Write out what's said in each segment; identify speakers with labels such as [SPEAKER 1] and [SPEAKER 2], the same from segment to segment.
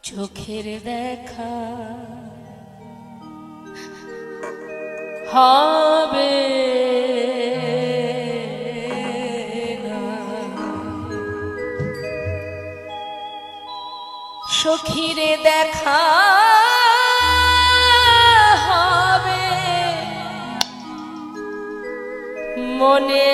[SPEAKER 1] চোখের দেখা হবে না, সখীরে দেখা হবে মনে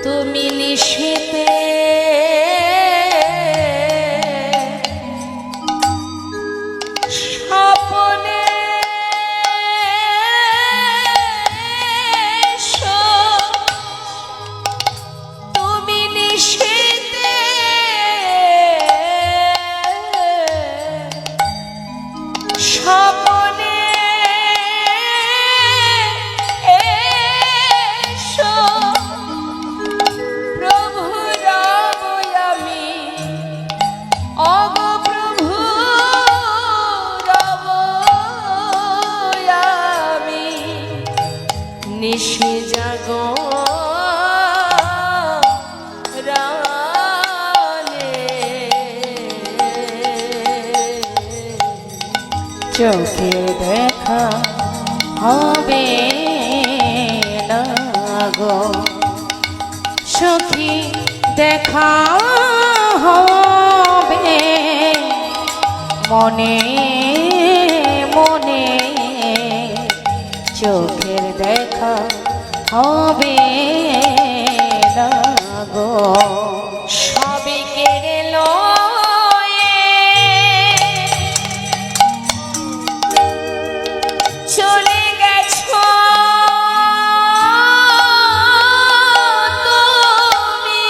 [SPEAKER 1] তুমি নিশিতে স্বপ্নে তুমি নিশিতে স্বপ্নে নিশি জাগো রানে, চোখের দেখা হবে না গো, সখী দেখা হবে মনে মনে, চোখের দেখা হবে না গো, সবে কেড়ে লয়ে চলে গেছো তুমি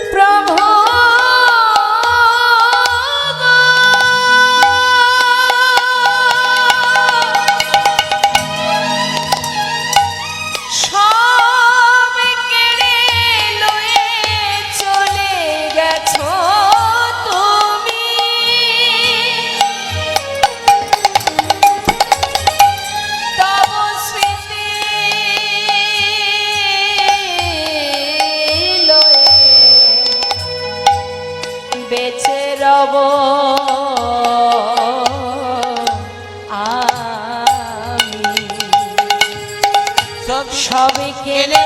[SPEAKER 1] প্রভু, বেঁচে রব আমি, সব কেড়ে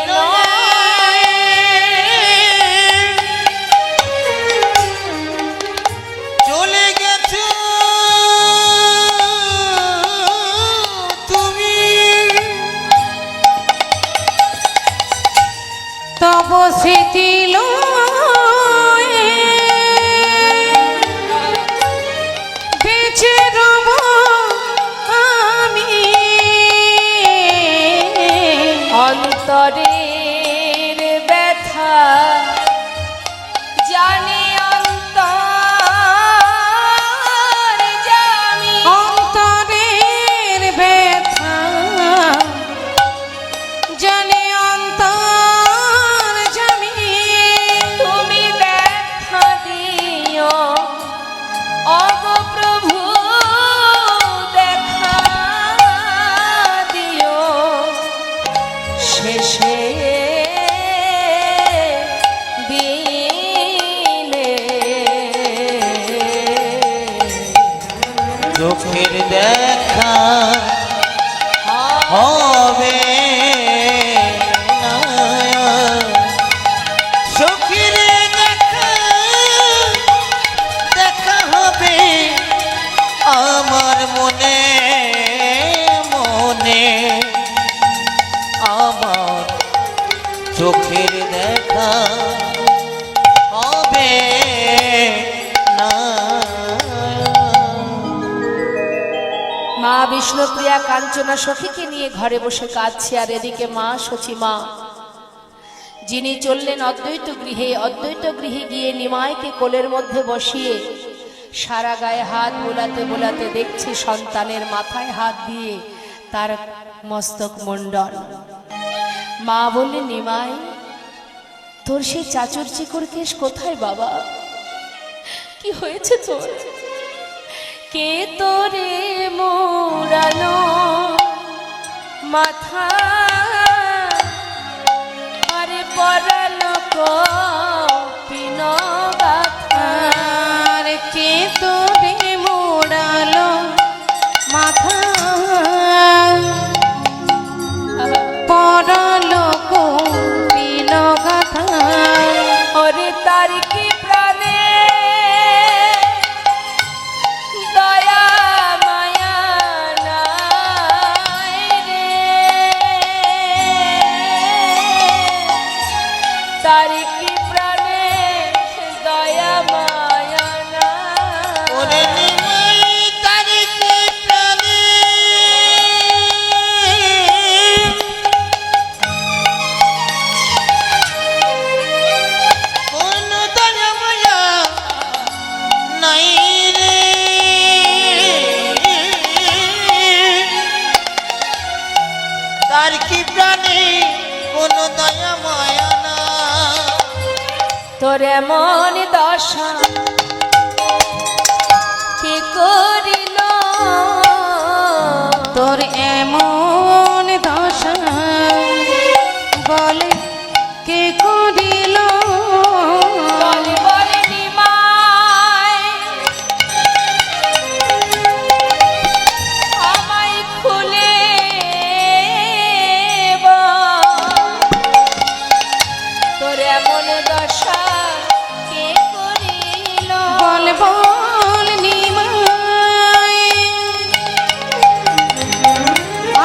[SPEAKER 2] চলে গেছো তুমি,
[SPEAKER 1] তব স্মৃতি অন্তরের ব্যথা জানি, অন্তর জানি, অন্তরের ব্যথা জানি, অন্তর জানি, তুমি দেখা দিও ওগো প্রভু, দেখা দিও শেষে দিলে,
[SPEAKER 2] চোখের দেখা হবে না, চোখের দেখা দেখা হবে আমার মনে মনে, আমার চোখের দেখা হবে না।
[SPEAKER 1] মা বিষ্ণুপ্রিয়া কাঞ্চনা সখীকে নিয়ে ঘরে বসে কাঁদছে, আর এদিকে মা সচিমা যিনি চললেন অদ্বৈত গৃহে গিয়ে নিমাইকে কোলের মধ্যে বসিয়ে সারা গায়ে হাত বোলাতে বোলাতে দেখছি সন্তানের মাথায় হাত দিয়ে তার মস্তক মণ্ডল। মা বললেন, নিমাই তোর সেই চাচর চিকর কেশ কোথায় বাবা? কি হয়েছে তোর? কে তোরে মোড়ালো মাথা, আরে পরালো কপিন গাথার।
[SPEAKER 3] কে তোরে মোড়ালো মাথা, পরালো কপিন গাথা।
[SPEAKER 1] ওরে তার কি প্রাণে দয়া মায়া নাই রে, তার কি প্রাণে দয়া মায়া নাই।
[SPEAKER 2] ওরে নিমাই তার কি প্রাণে কোন দয়া মায়া নাই রে, তার কি প্রাণে কোন দয়া মায়া না।
[SPEAKER 1] তোর এমন দশা কে করিল,
[SPEAKER 3] তোর এমন দশা বলে কে করিল।
[SPEAKER 1] বলে বলে নিমাই আমায় খুলে বল, তোর এমন দশা কে করিল।
[SPEAKER 3] বল বল নিমাই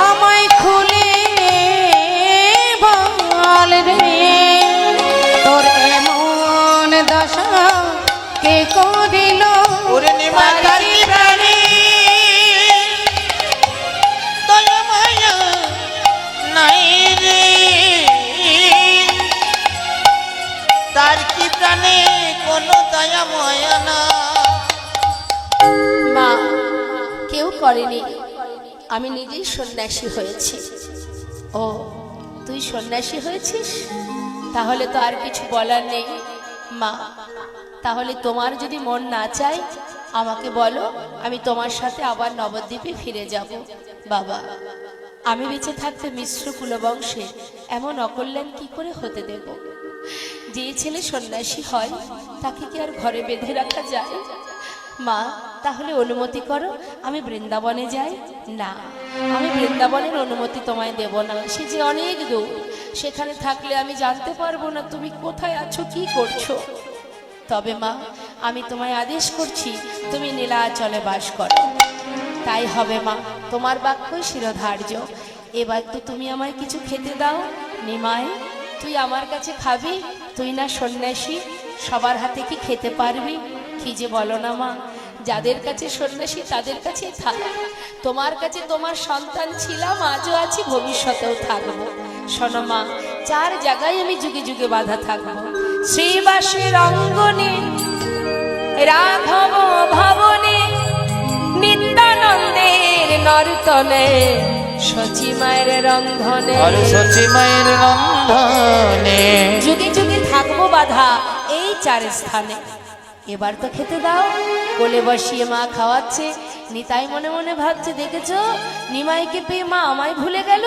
[SPEAKER 3] আমায় খুলে বল রে, তোর এমন দশা কে করিল।
[SPEAKER 2] ওরে নিমাই তার কি প্রাণে দয়া মায়া নাই রে, তার কি প্রাণে কোনো দয়া মায়া না।
[SPEAKER 1] মা কেউ করেনি, আমি নিজেই সন্ন্যাসী হয়েছি। ও তুই সন্ন্যাসী হয়েছিস? তাহলে তো আর কিছু বলার নেই মা। তাহলে তোমার যদি মন না চায় আমাকে বলো, আমি তোমার সাথে আবার নবদ্বীপে ফিরে যাব। বাবা আমি বেঁচে থাকতে মিশ্র কুলবংশে এমন অকল্যাণ কি করে হতে দেব? যে ছেলে সন্ন্যাসী হয় তাকে কি আর ঘরে বেঁধে রাখা যায়? মা তাহলে অনুমতি করো আমি বৃন্দাবনে যাই। না, আমি বৃন্দাবনের অনুমতি তোমায় দেব না, সে যে অনেক দূর। সেখানে থাকলে আমি জানতে পারবো না তুমি কোথায় আছো, কি করছো। তবে মা আমি তোমায় আদেশ করছি তুমি নীলাচলে বাস করো। তাই হবে মা, তোমার বাক্যই শিরোধার্য। এবার তো তুমি আমায় কিছু খেতে দাও। নিমাই তুই আমার কাছে খাবি? তুই না সন্ন্যাসী, সবার হাতে কি খেতে পারবি? কি যে বলো না মা, যাদের কাছে সন্ন্যাসী তাদের কাছেই থাক। তোমার কাছে তোমার সন্তান ছিলাম, আজও আছি, ভবিষ্যতেও থাকবো। শোনো মা, চার জায়গায় আমি যুগে যুগে বাধা থাকবো। শ্রীবাসের অঙ্গনে, রাঘব ভবনে, নিত্যানন্দের নর্তনে, সচি মায়ের রন্ধনে।
[SPEAKER 2] আর সচি মায়ের রন্ধনে
[SPEAKER 1] যুগে যুগে থাকবো বাধা এই চার স্থানে। এবার তো খেতে দাও। কোলে বসিয়ে মা খাওয়াচ্ছে। নিতাই মনে মনে ভাবছে, দেখেছো নিমাইকে পেয়ে মা আমায় ভুলে গেল।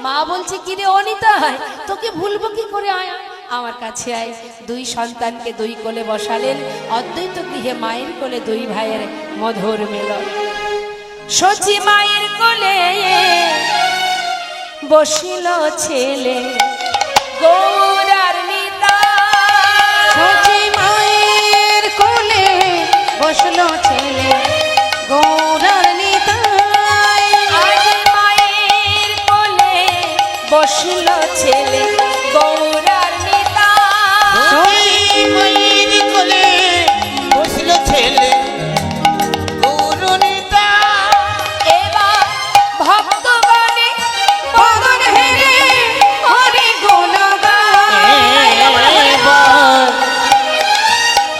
[SPEAKER 1] মা বলছে, কি রে অনিতাই, তোকে ভুলবো কি করে, আয় আমার কাছে আয়। দুই সন্তানকে দুই কোলে বসালেন। অদ্বৈত গৃহে মায়ের কোলে দুই ভাইয়ের মধুর মিলন। সচি মায়ের কোলে বসিল ছেলে গৌর আর নিতাই।
[SPEAKER 3] সচি মায়ের কোলে বসলো ছেলে গৌর আর নিতাই।
[SPEAKER 1] আজ মায়ের কোলে বসিল ছেলে গৌর আর নিতাই।
[SPEAKER 2] সচি মায়ের কোলে বসল ছেলে গৌরনিতা।
[SPEAKER 1] এবার ভক্তগণে
[SPEAKER 3] পবন হেরে হরি গুণ গায়।
[SPEAKER 2] এবার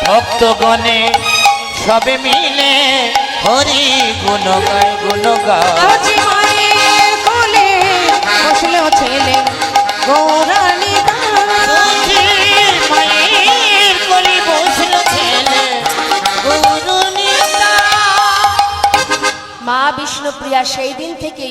[SPEAKER 2] ভক্তগণে সবে মিলে হরি গুণ গায়, গুণ গায়।
[SPEAKER 3] সচি মায়ের
[SPEAKER 1] মা বিষ্ণুপ্রিয়া সেই দিন থেকেই